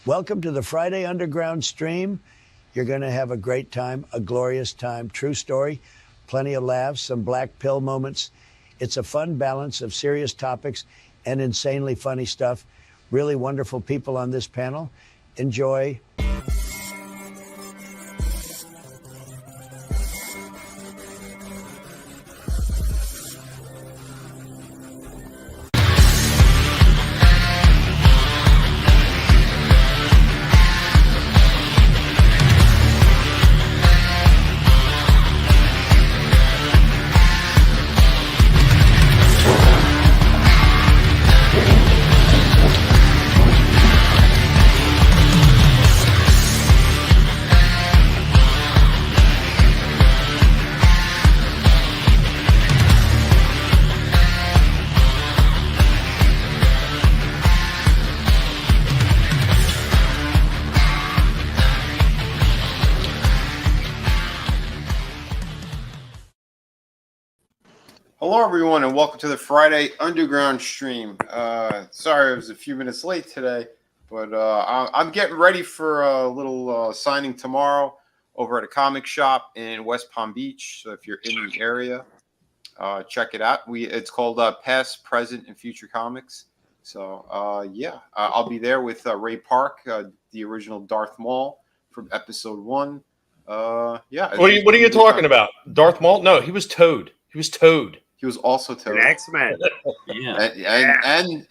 Welcome to the Friday Underground stream. You're going to have a great time, a glorious time. True story, plenty of laughs, some black pill moments. It's a fun balance of serious topics and insanely funny stuff. Really wonderful people on this panel. Enjoy. Hello, everyone, and welcome to the Friday Underground stream. Sorry I was a few minutes late today, but I'm getting ready for a little signing tomorrow over at a comic shop in West Palm Beach. So if you're in the area, check it out. It's called Past, Present, and Future Comics. So, I'll be there with Ray Park, the original Darth Maul from Episode 1. What are you talking about? Darth Maul? No, he was Toad. He was Toad. He was also Toad. X-Men.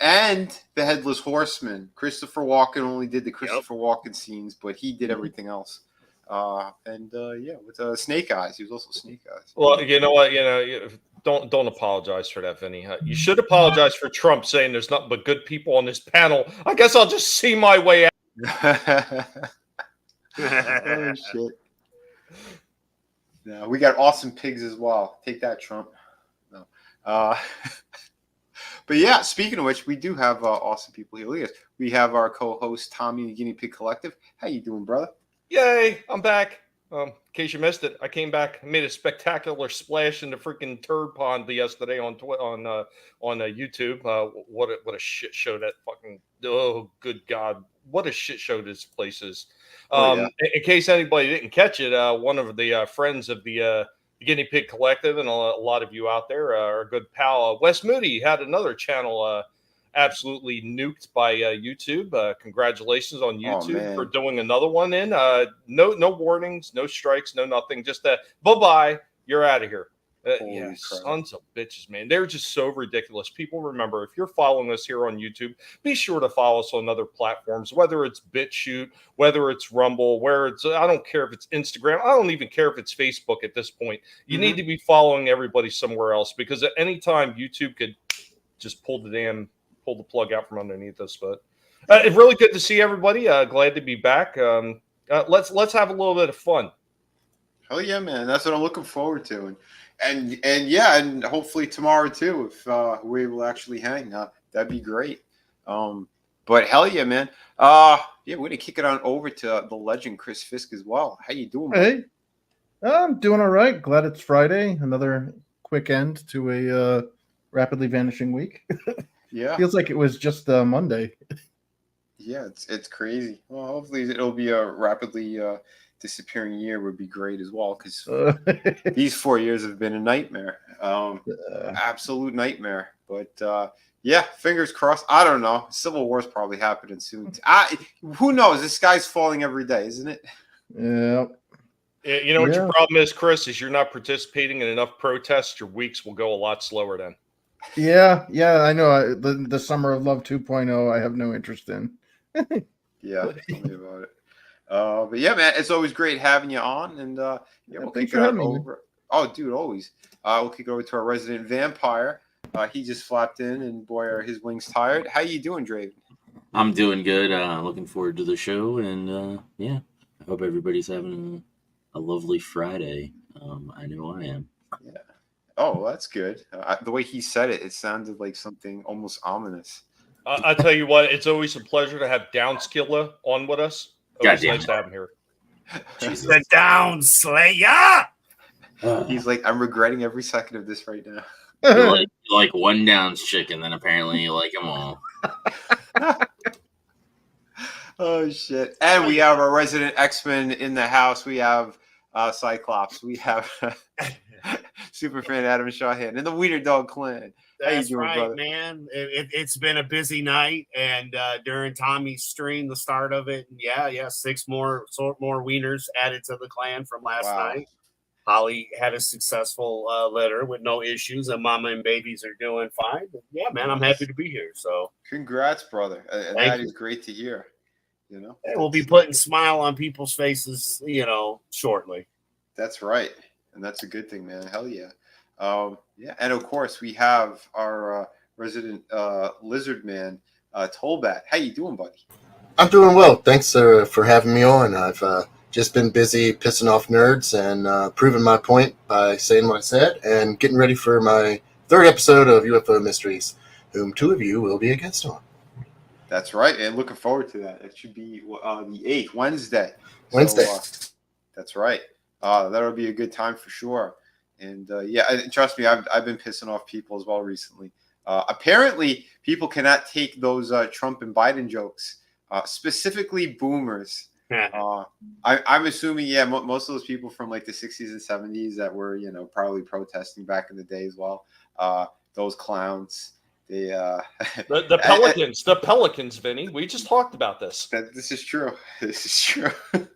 and the Headless Horseman. Christopher Walken only did the Christopher Walken scenes, but he did everything else. With Snake Eyes. He was also Snake Eyes. Well, you know what? Don't apologize for that, Vinny. You should apologize for Trump saying there's nothing but good people on this panel. I guess I'll just see my way out. Oh, shit. No, we got awesome pigs as well. Take that, Trump. No. But yeah, speaking of which, we do have awesome people here. Look at this. We have our co-host, Tommy, the Guinea Pig Collective. How you doing, brother? Yay, I'm back. In case you missed it, I came back, made a spectacular splash in the freaking turd pond yesterday on YouTube. What a shit show that fucking, oh, good God. What a shit show this place is. In case anybody didn't catch it, one of the friends of the Guinea Pig Collective and a lot of you out there, our good pal Wes Moody had another channel absolutely nuked by YouTube. Congratulations on YouTube for doing another one. No warnings, no strikes, no nothing. Just bye-bye, you're out of here. Sons of bitches, man. They're just so ridiculous. People, remember, if you're following us here on YouTube, be sure to follow us on other platforms, whether it's BitChute, whether it's Rumble, I don't care if it's Instagram. I don't even care if it's Facebook at this point. You need to be following everybody somewhere else, because at any time YouTube could just pull the plug out from underneath us. But it's really good to see everybody. Glad to be back. Let's have a little bit of fun. Hell yeah, man. That's what I'm looking forward to. And hopefully tomorrow too, if we're able to actually hang, that'd be great. But hell yeah, man. We're gonna kick it on over to the legend Chris Fisk as well. How you doing, man? Hey, I'm doing all right. Glad it's Friday. Another quick end to a rapidly vanishing week. Yeah, feels like it was just Monday. Yeah, it's crazy. Well, hopefully it'll be a rapidly disappearing year would be great as well, because these 4 years have been a nightmare, absolute nightmare. But fingers crossed. I don't know. Civil War's probably happening soon. Who knows? This sky's falling every day, isn't it? Yeah. You know what your problem is, Chris, is you're not participating in enough protests. Your weeks will go a lot slower then. Yeah, I know. The Summer of Love 2.0, I have no interest in. Yeah, tell me about it. But yeah, man, it's always great having you on, and we'll kick it over. Oh, dude, always. We'll kick it over to our resident vampire. He just flapped in, and boy, are his wings tired. How you doing, Draven? I'm doing good. Looking forward to the show, and I hope everybody's having a lovely Friday. I know I am. Yeah. Oh, that's good. The way he said it, it sounded like something almost ominous. I tell you what, it's always a pleasure to have Downskilla on with us. Always nice to have him here. The Down Slayer. He's like, I'm regretting every second of this right now. You like one Downs chicken, then apparently you like them all. Oh shit! And we have our resident X-Men in the house. We have Cyclops. We have Superfan Adam Shawhan and the Wiener Dog Clan. How That's you doing, right, brother? man. It's been a busy night, and during Tommy's stream, the start of it, yeah, 6 more wieners added to the clan from last Wow. night. Holly had a successful litter with no issues, and Mama and babies are doing fine. But yeah, man, I'm happy to be here. So Congrats, brother. And Thank that you. is great to hear. You know, hey, we'll be putting smile on people's faces, shortly. that's right, and that's a good thing, man. Hell yeah. Yeah, and of course we have our resident lizard man, Tolbat. How you doing, buddy? I'm doing well. Thanks for having me on. I've just been busy pissing off nerds and proving my point by saying what I said and getting ready for my 3rd episode of UFO Mysteries, whom 2 of you will be a guest on. That's right, and looking forward to that. It should be the 8th, Wednesday. Wednesday. So, that's right. That'll be a good time for sure. And trust me, I've been pissing off people as well recently. Apparently, people cannot take those Trump and Biden jokes, specifically boomers. I'm assuming, most of those people from like the 60s and 70s that were, probably protesting back in the day as well. Those clowns. The Pelicans, Vinny. We just talked about this. This is true. This is true.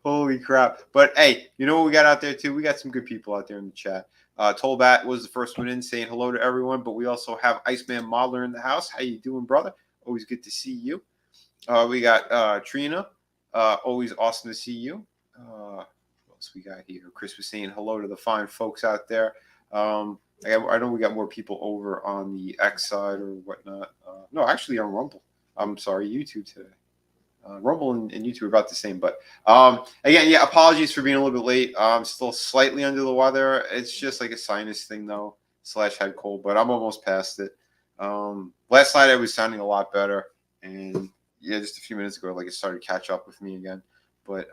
Holy crap. But hey, you know what we got out there too? We got some good people out there in the chat. Tolbat was the first one in saying hello to everyone, but we also have Iceman Modeler in the house. How you doing, brother? Always good to see you. We got Trina. Always awesome to see you. What else we got here? Chris was saying hello to the fine folks out there. I know we got more people over on the X side or whatnot. No, actually on Rumble. I'm sorry, YouTube today. Rumble and YouTube are about the same. But again, apologies for being a little bit late. I'm still slightly under the weather. It's just like a sinus thing though, / head cold, but I'm almost past it. Last night I was sounding a lot better. And just a few minutes ago, like it started to catch up with me again. But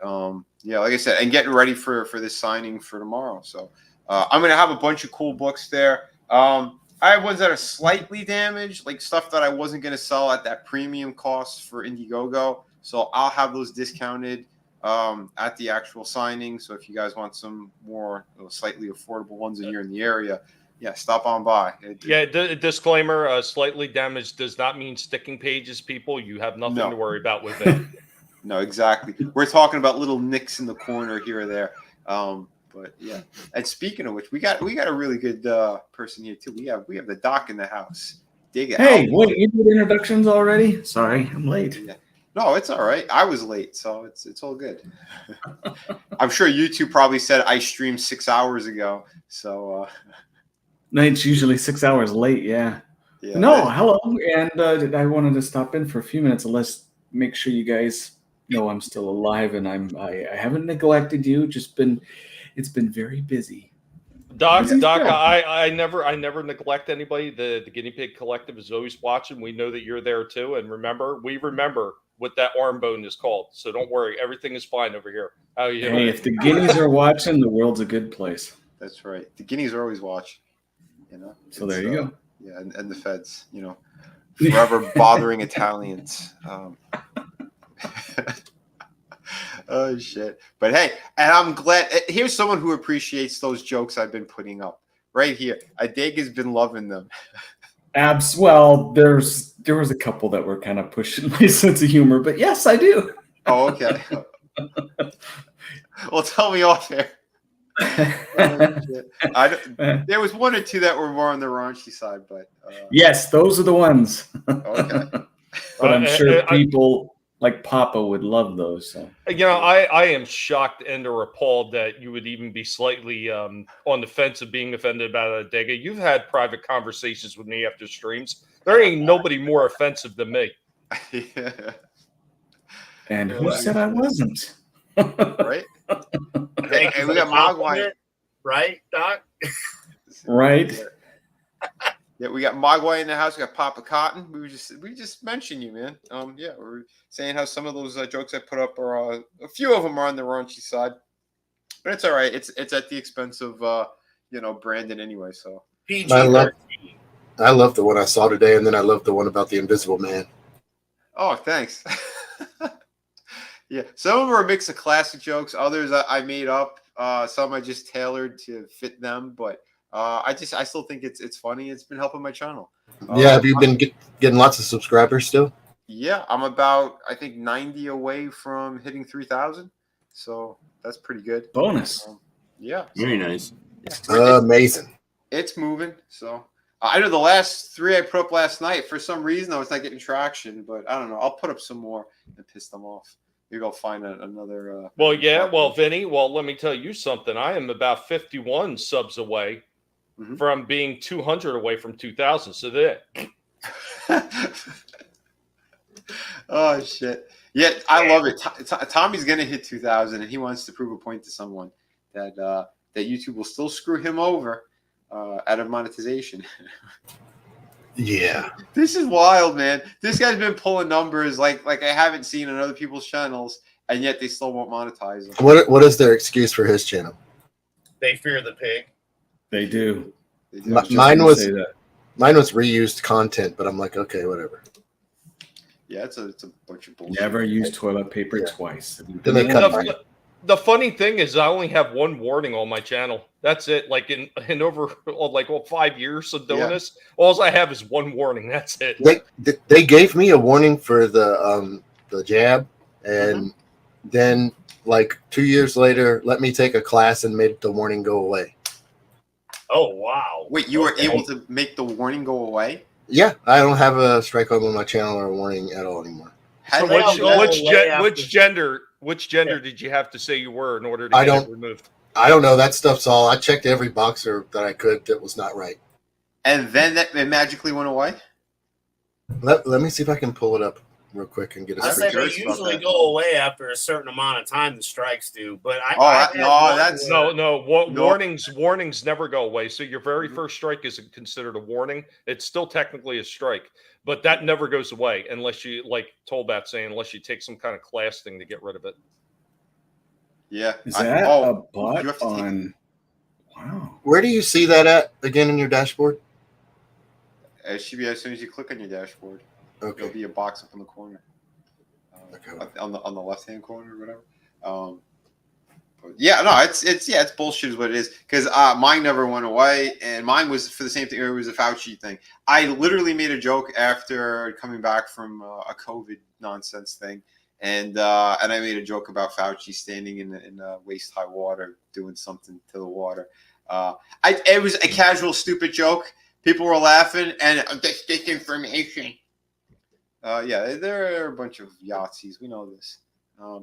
like I said, and getting ready for this signing for tomorrow. So I'm going to have a bunch of cool books there. I have ones that are slightly damaged, like stuff that I wasn't going to sell at that premium cost for Indiegogo. So I'll have those discounted at the actual signing. So if you guys want some more slightly affordable ones and you're in the area, stop on by. Disclaimer, slightly damaged does not mean sticking pages, people. You have nothing to worry about with that. No, exactly. We're talking about little nicks in the corner here or there. But yeah, and speaking of which, we got a really good person here too. We have the doc in the house. Dig it. Hey, wait, you did introductions already? Sorry, I'm late. Yeah. No, it's all right. I was late, so it's all good. I'm sure YouTube probably said I streamed 6 hours ago. So No, it's usually 6 hours late. Yeah. Hello, and I wanted to stop in for a few minutes. Let's make sure you guys know I'm still alive, and I haven't neglected you. It's been very busy. Doc, I never neglect anybody. The Guinea Pig Collective is always watching. We know that you're there too, and we remember what that arm bone is called. So don't worry, everything is fine over here. How are you? Hey, if the guineas are watching, the world's a good place. That's right. The guineas are always watching. So there you go. Yeah, and the feds, forever bothering Italians. Oh shit! But hey, and I'm glad. Here's someone who appreciates those jokes I've been putting up right here. Adega's been loving them. Well, there was a couple that were kind of pushing my sense of humor, but yes, I do. Oh, okay. Well, tell me off there. There was one or two that were more on the raunchy side, but yes, those are the ones. Okay. But I'm sure people like Papa would love those. So. I am shocked and appalled that you would even be slightly on the fence of being offended about Adega. You've had private conversations with me after streams. There ain't nobody more offensive than me. Yeah. And who said I wasn't? Right? Hey, we got Mogwai. Right, Doc? Right. Yeah, we got Mogwai in the house. We got Papa Cotton. We just mentioned you, man. We're saying how some of those jokes I put up are a few of them are on the raunchy side, but it's all right. It's at the expense of Brandon anyway. So I love the one I saw today, and then I love the one about the Invisible Man. Oh, thanks. Yeah, some of them are a mix of classic jokes. Others I made up. Some I just tailored to fit them. But I still think it's funny. It's been helping my channel. Yeah, have you been getting lots of subscribers still? Yeah, I'm about, I think, 90 away from hitting 3,000. So that's pretty good. Bonus. Yeah. Very nice. Amazing. It's moving. So I know the last 3 I put up last night, for some reason I was not getting traction, but I don't know. I'll put up some more and piss them off. Maybe I'll find another. Well, yeah. Well, Vinny, let me tell you something. I am about 51 subs away from being 200 away from 2,000. So there. Oh, shit. Yeah, I love it. Tommy's going to hit 2,000, and he wants to prove a point to someone that YouTube will still screw him over out of monetization. Yeah. This is wild, man. This guy's been pulling numbers like I haven't seen on other people's channels, and yet they still won't monetize them. What is their excuse for his channel? They fear the pig. They do. Mine was reused content, but I'm like, okay, whatever. Yeah, it's a bunch of bullshit. Never use toilet paper twice. Then they cut The funny thing is, I only have one warning on my channel. That's it. Like in over 5 years of doing this, all I have is one warning. That's it. They gave me a warning for the jab, and then like 2 years later, let me take a class and made the warning go away. Oh wow! Wait, you were able to make the warning go away? Yeah, I don't have a strike on my channel or a warning at all anymore. So which gender did you have to say you were in order to get it removed? I don't know. That stuff's all. I checked every boxer that I could that was not right. And then it magically went away? Let me see if I can pull it up real quick and get a I say they screenshot. usually go away after a certain amount of time. The strikes do, but warnings never go away. So your very first strike isn't considered a warning. It's still technically a strike, but that never goes away unless you, like Tolbat saying, unless you take some kind of class thing to get rid of it. Yeah. Is that a bot on? Wow. Where do you see that at again in your dashboard? It should be as soon as you click on your dashboard. Okay. There'll be a box up in the corner, on the left hand corner or whatever. But yeah, no, it's bullshit is what it is, because mine never went away, and mine was for the same thing. It was a Fauci thing. I literally made a joke after coming back from a COVID nonsense thing, and I made a joke about Fauci standing in waist high water doing something to the water. It was a casual stupid joke. People were laughing, and this disinformation. Yeah, they're a bunch of Yahtzees. We know this.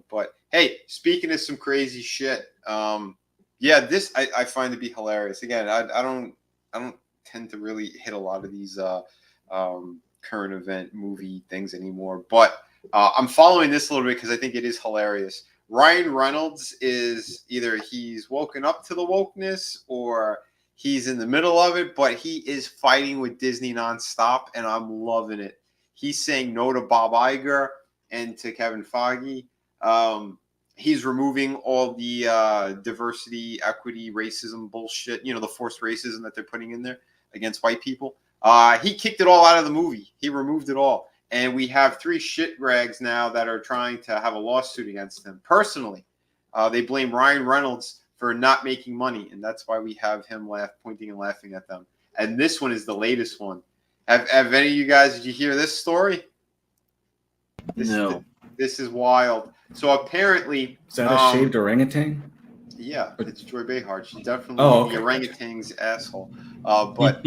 But hey, speaking of some crazy shit, this I find to be hilarious. Again, I don't tend to really hit a lot of these current event movie things anymore. But I'm following this a little bit because I think it is hilarious. Ryan Reynolds is either he's woken up to the wokeness or he's in the middle of it, but he is fighting with Disney nonstop, and I'm loving it. He's saying no to Bob Iger and to Kevin Feige. He's removing all the diversity, equity, racism bullshit, the forced racism that they're putting in there against white people. He kicked it all out of the movie. He removed it all. And we have 3 shit rags now that are trying to have a lawsuit against him. Personally, they blame Ryan Reynolds for not making money, and that's why we have him pointing and laughing at them. And this one is the latest one. Have any of you guys, did you hear this story? No. This is wild. So apparently... Is that a shaved orangutan? Yeah, it's Joy Behar. She's definitely the orangutan's asshole. But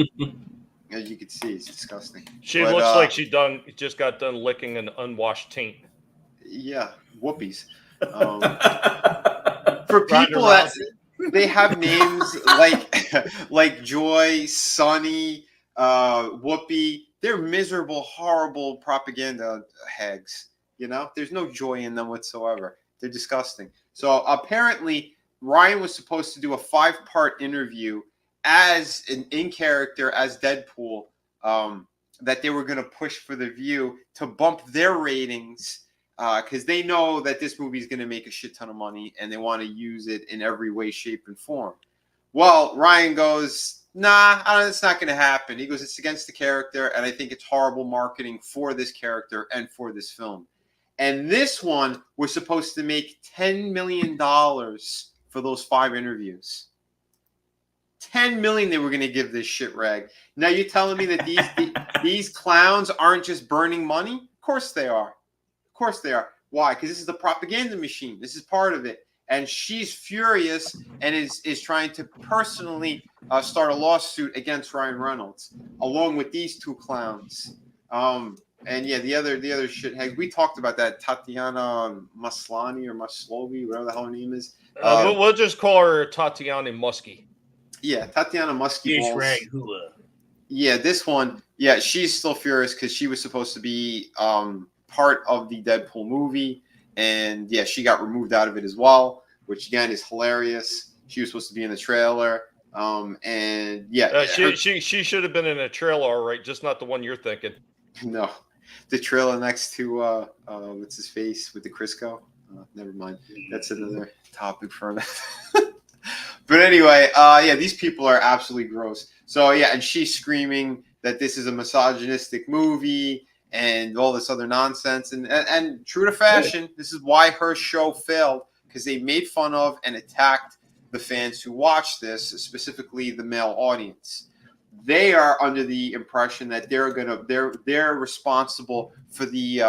as you can see, it's disgusting. She looks like she just got done licking an unwashed taint. Yeah, whoopies. For people that they have names like Joy, Sunny, Whoopi, they're miserable, horrible propaganda hags. There's no joy in them whatsoever. They're disgusting. So apparently, Ryan was supposed to do a 5-part interview as in character as Deadpool, that they were going to push for The View to bump their ratings, because they know that this movie is going to make a shit ton of money and they want to use it in every way, shape, and form. Well, Ryan goes, nah, it's not going to happen. He goes, it's against the character, and I think it's horrible marketing for this character and for this film. And this one was supposed to make $10 million for those 5 interviews. $10 million they were going to give this shit rag. Now you're telling me that these clowns aren't just burning money? Of course they are. Of course they are. Why? Because this is the propaganda machine. This is part of it. And she's furious and is trying to personally start a lawsuit against Ryan Reynolds, along with these 2 clowns. And yeah, the other shithead. We talked about that, Tatiana Maslany or Maslowy, whatever the hell her name is. We'll just call her Tatiana Muskie. Yeah, Tatiana Muskie balls. Yeah, this one. Yeah, she's still furious because she was supposed to be part of the Deadpool movie, and yeah, she got removed out of it as well, which again is hilarious. She was supposed to be in the trailer, and yeah, she should have been in a trailer, all right, just not the one you're thinking. No, the trailer next to what's his face with the Crisco. Never mind, that's another topic for that. But anyway, yeah, these people are absolutely gross. So yeah, and she's screaming that this is a misogynistic movie and all this other nonsense. And true to fashion, this is why her show failed, because they made fun of and attacked the fans who watch this, specifically the male audience. They are under the impression that they're responsible for the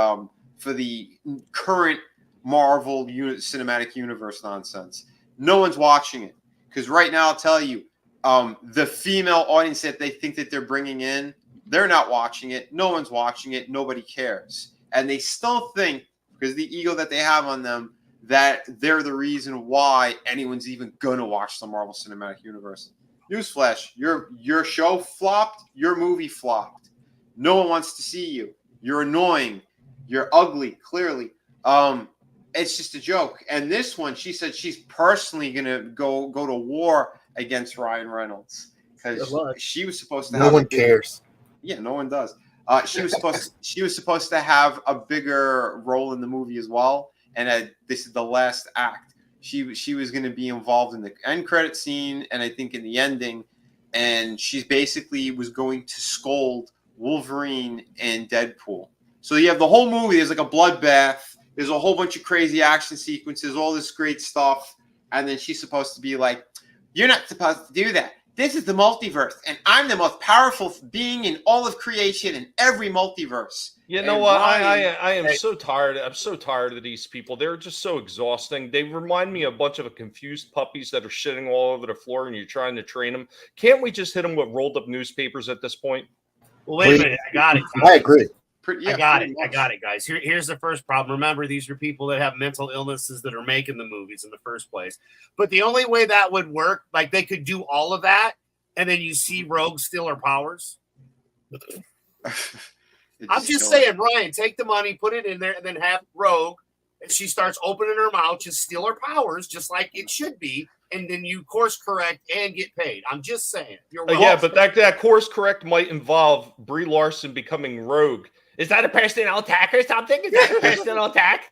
current Marvel cinematic universe nonsense. No one's watching it. Because right now, I'll tell you, the female audience that they think that they're bringing in, they're not watching it. No one's watching it. Nobody cares. And they still think, because the ego that they have on them, that they're the reason why anyone's even going to watch the Marvel Cinematic Universe. Newsflash, your show flopped. Your movie flopped. No one wants to see you. You're annoying. You're ugly, clearly. It's just a joke. And this one, she said she's personally going to go to war against Ryan Reynolds because she was supposed to have. No one cares. Yeah, no one does. She was supposed to have a bigger role in the movie as well. And this is the last act. She was going to be involved in the end credit scene and I think in the ending. And she basically was going to scold Wolverine and Deadpool. So you have the whole movie. There's like a bloodbath. There's a whole bunch of crazy action sequences, all this great stuff. And then she's supposed to be like, you're not supposed to do that. This is the multiverse, and I'm the most powerful being in all of creation in every multiverse. You know what? I am so tired. I'm so tired of these people. They're just so exhausting. They remind me of a bunch of confused puppies that are shitting all over the floor, and you're trying to train them. Can't we just hit them with rolled up newspapers at this point? Well, wait a minute. I got it. I agree. I got it, guys. Here's the first problem. Remember, these are people that have mental illnesses that are making the movies in the first place. But the only way that would work, like they could do all of that, and then you see Rogue steal her powers. I'm just saying, Ryan, take the money, put it in there, and then have Rogue, and she starts opening her mouth, just steal her powers, just like it should be, and then you course correct and get paid. I'm just saying. Yeah, but that course correct might involve Brie Larson becoming Rogue. Is that a personal attack or something? Is that a personal attack?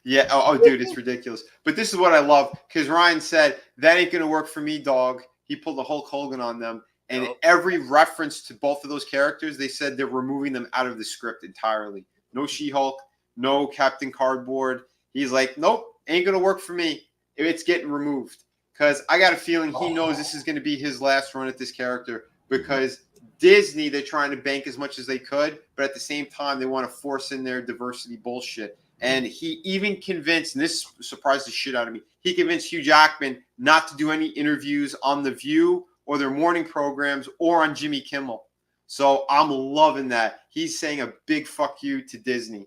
Yeah. Oh, dude, it's ridiculous. But this is what I love, because Ryan said, that ain't going to work for me, dog. He pulled the Hulk Hogan on them. And every reference to both of those characters, they said they're removing them out of the script entirely. No She-Hulk, no Captain Cardboard. He's like, nope, ain't going to work for me. It's getting removed. Because I got a feeling he knows this is going to be his last run at this character, because Disney, they're trying to bank as much as they could, but at the same time, they want to force in their diversity bullshit. And he even convinced, and this surprised the shit out of me, he convinced Hugh Jackman not to do any interviews on The View or their morning programs or on Jimmy Kimmel. So I'm loving that. He's saying a big fuck you to Disney.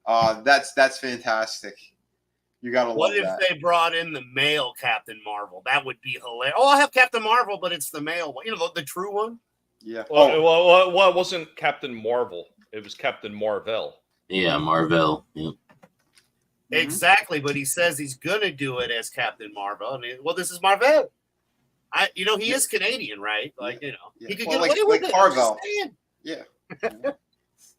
That's fantastic. You got to love that. What if they brought in the male Captain Marvel? That would be hilarious. Oh, I have Captain Marvel, but it's the male one. You know, the true one? Yeah. Well, it wasn't Captain Marvel. It was Captain Marvel. Yeah, Marvel. Yep. Exactly, but he says he's gonna do it as Captain Marvel. Well, this is Marvel. He is Canadian, right? Like, he could get away with it. Carvel. Yeah.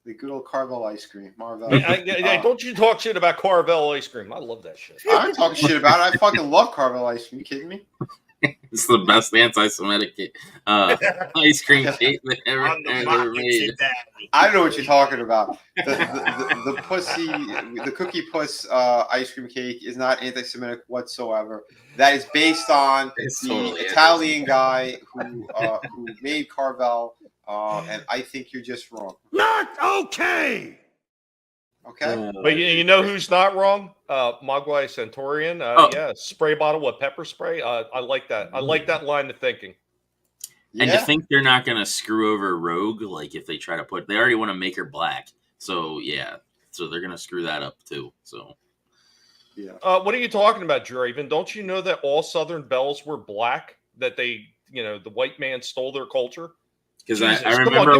The good old Carvel ice cream, Marvel. Don't you talk shit about Carvel ice cream? I love that shit. I'm talking shit about it. I fucking love Carvel ice cream. You kidding me? It's the best anti-Semitic ice cream cake that ever made. I know what you're talking about. The pussy, the cookie puss ice cream cake is not anti-Semitic whatsoever. That is based on the totally Italian guy who made Carvel, and I think you're just wrong. Not okay. Okay. But you know who's not wrong? Mogwai Centaurian. Yeah, spray bottle with pepper spray. I like that. I like that line of thinking. And to think they're not going to screw over Rogue, like if they try to they already want to make her black. So, yeah. So they're going to screw that up, too. So, yeah. What are you talking about, Draven? Don't you know that all Southern belles were black? That they, the white man stole their culture? Because I remember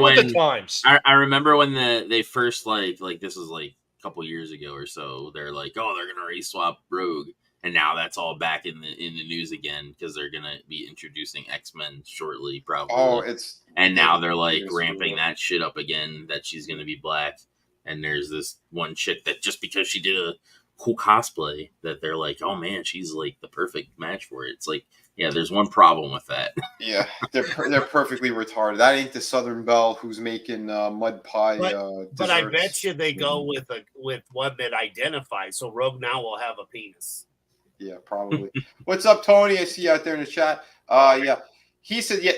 I remember when they first like this was like a couple years ago or so. They're like, oh, they're gonna race swap Rogue, and now that's all back in the news again because they're gonna be introducing X-Men shortly, probably. Oh, now they're like ramping that shit up again that she's gonna be black, and there's this one chick that just because she did a cool cosplay that they're like, oh man, she's like the perfect match for it. It's like. Yeah, there's one problem with that. Yeah, they're perfectly retarded. That ain't the Southern Belle who's making mud pie. But I bet you they go with one that identifies. So Rogue now will have a penis. Yeah, probably. What's up, Tony? I see you out there in the chat. Yeah, he said. Yeah,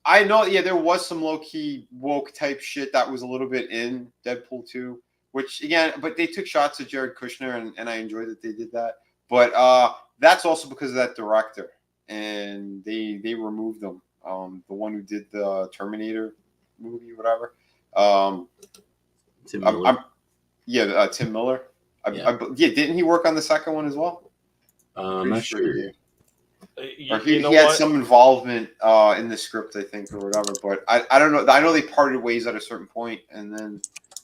I know. Yeah, there was some low key woke type shit that was a little bit in Deadpool 2, which again, but they took shots at Jared Kushner, and I enjoyed that they did that. But that's also because of that director. And they removed them. The one who did the Terminator movie, whatever. Tim Miller. Tim Miller. Yeah. Didn't he work on the second one as well? I'm not sure. He had some involvement in the script, I think, or whatever. But I don't know. I know they parted ways at a certain point, and then.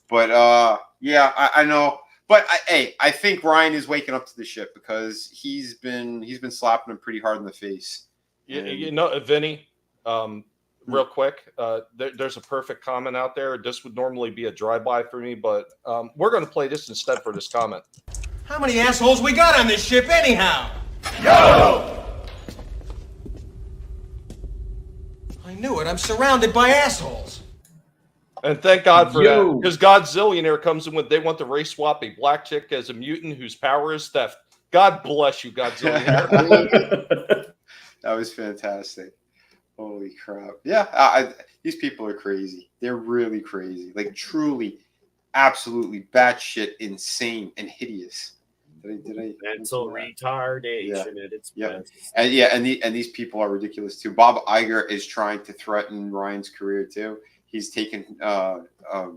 But I know. But I think Ryan is waking up to the shit because he's been slapping him pretty hard in the face. Vinny, real quick, there's a perfect comment out there. This would normally be a drive-by for me, but we're going to play this instead for this comment. How many assholes we got on this ship anyhow? Yo! I knew it. I'm surrounded by assholes. And thank God for that, because Godzillionaire comes in when they want to race swap a black chick as a mutant whose power is theft. God bless you, Godzillionaire. That was fantastic. Holy crap. Yeah, these people are crazy. They're really crazy. Like, truly, absolutely batshit insane and hideous. Did I mental retardation at its best. And these people are ridiculous, too. Bob Iger is trying to threaten Ryan's career, too. He's taking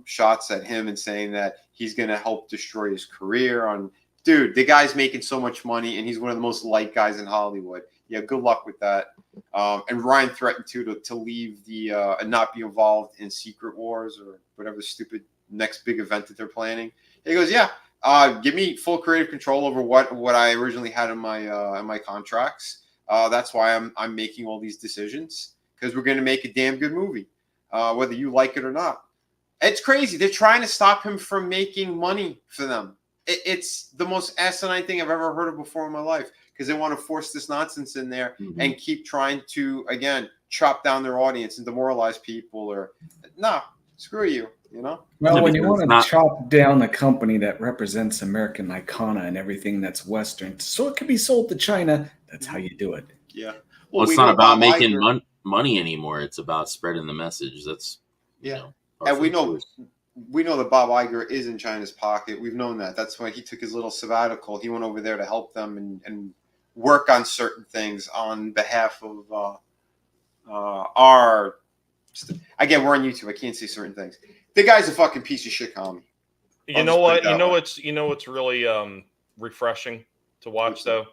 shots at him and saying that he's going to help destroy his career. Dude, the guy's making so much money, and he's one of the most liked guys in Hollywood. Yeah, good luck with that. And Ryan threatened to leave and not be involved in Secret Wars or whatever stupid next big event that they're planning. He goes, give me full creative control over what I originally had in my contracts. That's why I'm making all these decisions, because we're going to make a damn good movie. Whether you like it or not. It's crazy. They're trying to stop him from making money for them. It's the most asinine thing I've ever heard of before in my life, because they want to force this nonsense in there and keep trying to, again, chop down their audience and demoralize people. Screw you, Well, when you want to chop down a company that represents American icona and everything that's Western, so it can be sold to China, that's how you do it. Yeah. Well, it's not about making money anymore. It's about spreading the message. That's and we know that Bob Iger is in China's pocket. We've known that. That's why he took his little sabbatical. He went over there to help them and work on certain things on behalf of our. Again, we're on YouTube. I can't say certain things. The guy's a fucking piece of shit commie. You know what? What's really refreshing to watch though.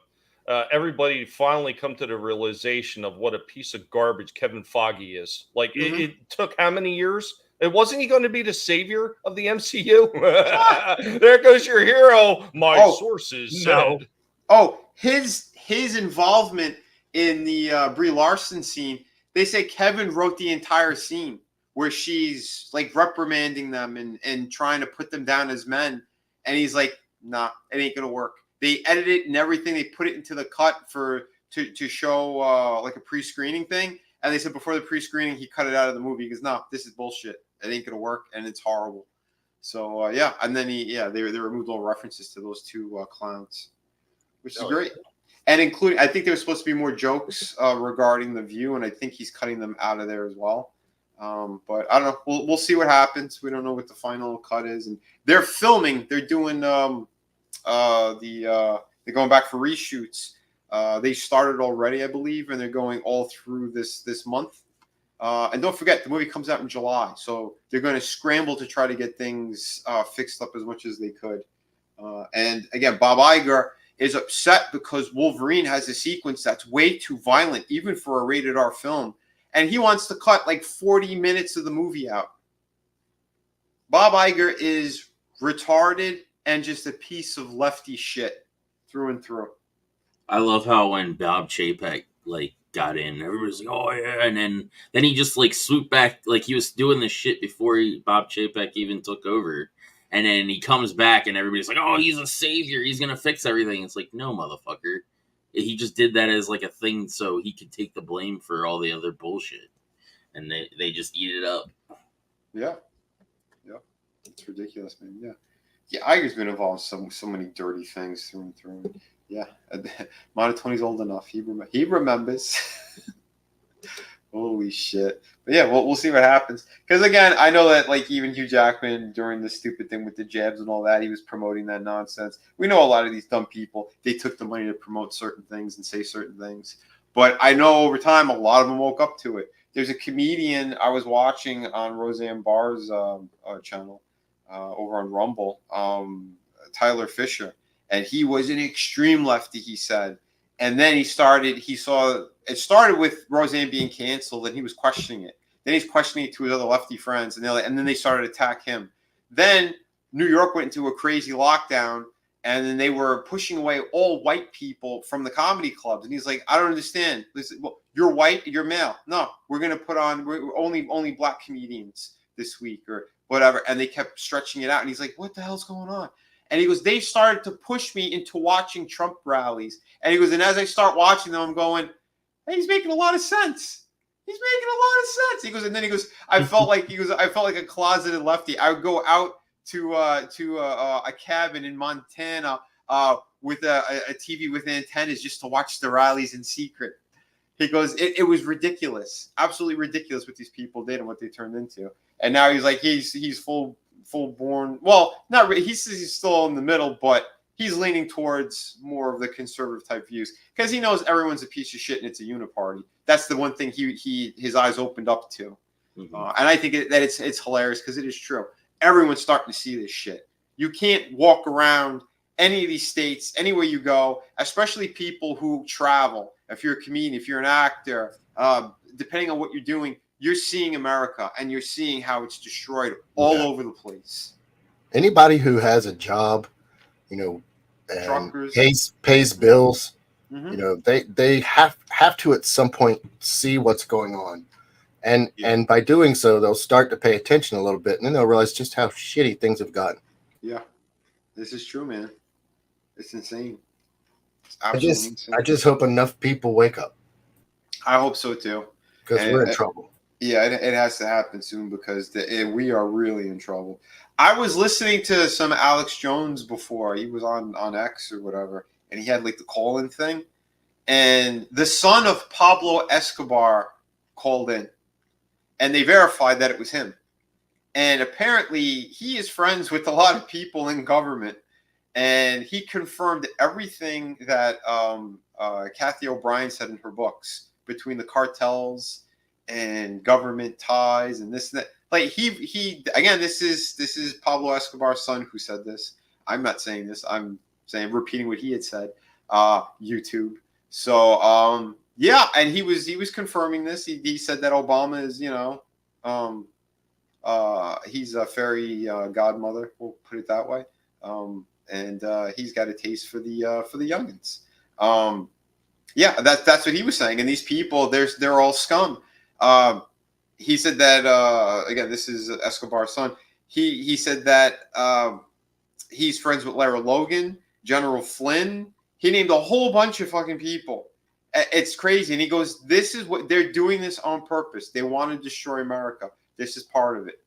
Everybody finally come to the realization of what a piece of garbage Kevin Feige is. Like, it took how many years? It wasn't he going to be the savior of the MCU? There goes your hero. My sources said. His involvement in the Brie Larson scene. They say Kevin wrote the entire scene where she's like reprimanding them and trying to put them down as men, and he's like, "Nah, it ain't gonna work." They edit it and everything. They put it into the cut for to show like a pre-screening thing, and they said before the pre-screening he cut it out of the movie. He goes, "No, this is bullshit. It ain't gonna work, and it's horrible." So yeah, and then they removed all references to those two clowns, which is great. And including, I think there was supposed to be more jokes regarding the View, and I think he's cutting them out of there as well. But I don't know. We'll see what happens. We don't know what the final cut is, and they're filming. They're doing they're going back for reshoots. They started already, I believe, and they're going all through this month. And don't forget, the movie comes out in July, so they're going to scramble to try to get things fixed up as much as they could. And again, Bob Iger is upset because Wolverine has a sequence that's way too violent, even for a rated R film. And he wants to cut like 40 minutes of the movie out. Bob Iger is retarded and just a piece of lefty shit through and through. I love how when Bob Chapek like got in, everybody's like, "Oh yeah," and then he just like swooped back, like he was doing this shit before Bob Chapek even took over. And then he comes back and everybody's like, "Oh, he's a savior. He's going to fix everything." It's like, no, motherfucker. He just did that as like a thing so he could take the blame for all the other bullshit. And they just eat it up. Yeah. Yeah. It's ridiculous, man. Yeah. Yeah, Iger's been involved in so many dirty things through and through. Yeah. Monotony's old enough. He remembers. Holy shit. But yeah, we'll see what happens. Because again, I know that like even Hugh Jackman during the stupid thing with the jabs and all that, he was promoting that nonsense. We know a lot of these dumb people, they took the money to promote certain things and say certain things. But I know over time, a lot of them woke up to it. There's a comedian I was watching on Roseanne Barr's channel over on Rumble, Tyler Fisher. And he was an extreme lefty, he said. And then it started with Roseanne being canceled, and he was questioning it. Then he's questioning it to his other lefty friends, and then they started to attack him. Then New York went into a crazy lockdown, and then they were pushing away all white people from the comedy clubs. And he's like, "I don't understand. Listen, well, you're white, you're male. No, we're going to put on we're only black comedians this week or whatever." And they kept stretching it out. And he's like, "What the hell's going on?" And he goes, "They started to push me into watching Trump rallies." And he goes, "And as I start watching them, I'm going, hey, he's making a lot of sense. He's making a lot of sense." He goes, and then he goes, I felt like a closeted lefty. I would go out to a cabin in Montana with a TV with antennas just to watch the rallies in secret. He goes, it was ridiculous, absolutely ridiculous what these people did and what they turned into. And now he's like, he's full born. Well, not really. He's still in the middle, but he's leaning towards more of the conservative type views because he knows everyone's a piece of shit and it's a uniparty. That's the one thing his eyes opened up to. Mm-hmm. And I think that it's hilarious because it is true. Everyone's starting to see this shit. You can't walk around any of these states, anywhere you go, especially people who travel. If you're a comedian, if you're an actor, depending on what you're doing, you're seeing America and you're seeing how it's destroyed all over the place. Anybody who has a job, and truckers, pays bills, mm-hmm. They have to at some point see what's going on. And by doing so, they'll start to pay attention a little bit, and then they'll realize just how shitty things have gotten. Yeah, this is true, man. It's insane. It's insane. I just hope enough people wake up. I hope so too. Because we're in trouble. Yeah, it has to happen soon because we are really in trouble. I was listening to some Alex Jones before. He was on X or whatever, and he had like the call-in thing. And the son of Pablo Escobar called in, and they verified that it was him. And apparently he is friends with a lot of people in government, and he confirmed everything that Kathy O'Brien said in her books between the cartels and government ties and this and that. Like he again, this is Pablo Escobar's son who said this. I'm not saying this. I'm repeating what he had said. YouTube. So yeah, and he was confirming this. He said that Obama is he's a fairy godmother. We'll put it that way. And he's got a taste for the youngins. Yeah, that's what he was saying. And these people, they're all scum. He said that again. This is Escobar's son. He said that he's friends with Lara Logan, General Flynn. He named a whole bunch of fucking people, It's crazy. And he goes, this is what they're doing this on purpose. They want to destroy America. This is part of it.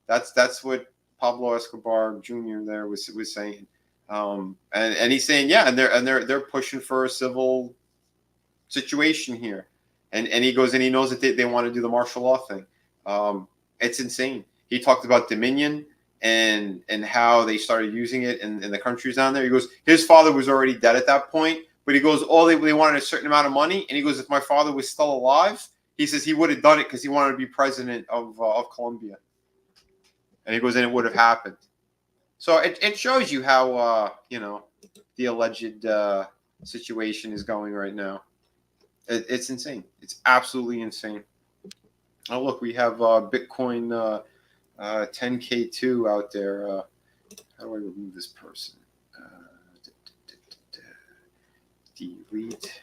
That's what Pablo Escobar Jr. there was saying. And he's saying, yeah, and they're pushing for a civil situation here. And he goes, and he knows that they want to do the martial law thing. It's insane. He talked about Dominion and how they started using it in the countries down there. He goes, his father was already dead at that point, but he goes, they wanted a certain amount of money. And he goes, if my father was still alive, he says he would have done it because he wanted to be president of Colombia. And he goes, and it would have happened. So it shows you how, the alleged situation is going right now. It's insane. It's absolutely insane. Oh, look, we have Bitcoin 10K2 out there. How do I remove this person? Delete.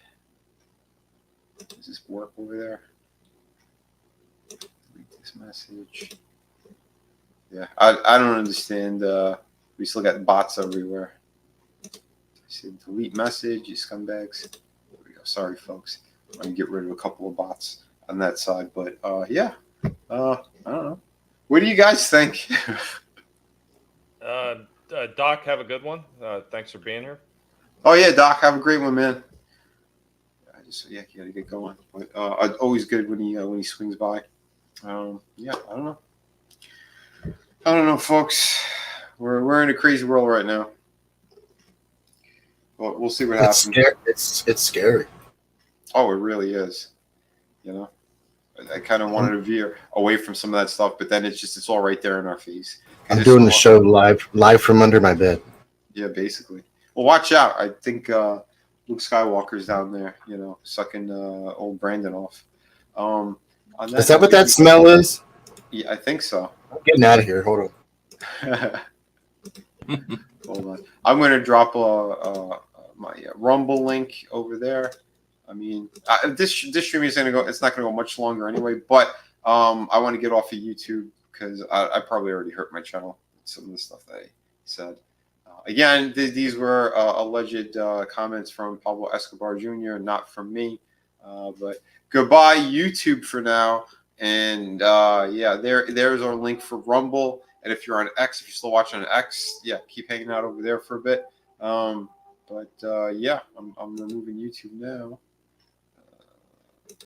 Does this work over there? Delete this message. Yeah, I don't understand. We still got bots everywhere. I said delete message, you scumbags. There we go. Sorry, folks. I'm going to get rid of a couple of bots on that side. But, yeah. I don't know. What do you guys think? Doc, have a good one. Thanks for being here. Oh, yeah, Doc. Have a great one, man. You got to get going. But, always good when he swings by. Yeah, I don't know. I don't know, folks. We're in a crazy world right now. But we'll see what happens. It's scary. Oh, it really is. I kind of wanted to veer away from some of that stuff, but then it's all right there in our face. I'm doing the show live from under my bed. Yeah, basically. Well, watch out. I think Luke Skywalker's down there, sucking old Brandon off. Is that what that smell is? Yeah, I think so. I'm getting out of here. Hold on. Hold on. I'm going to drop my Rumble link over there. I mean, this stream is going to go. It's not going to go much longer anyway. But I want to get off of YouTube because I probably already hurt my channel. Some of the stuff that I said. Again, these were alleged comments from Pablo Escobar Jr., not from me. But goodbye, YouTube, for now. And yeah, there's our link for Rumble. And if you're on X, if you're still watching on X, yeah, keep hanging out over there for a bit. But yeah, I'm removing YouTube now.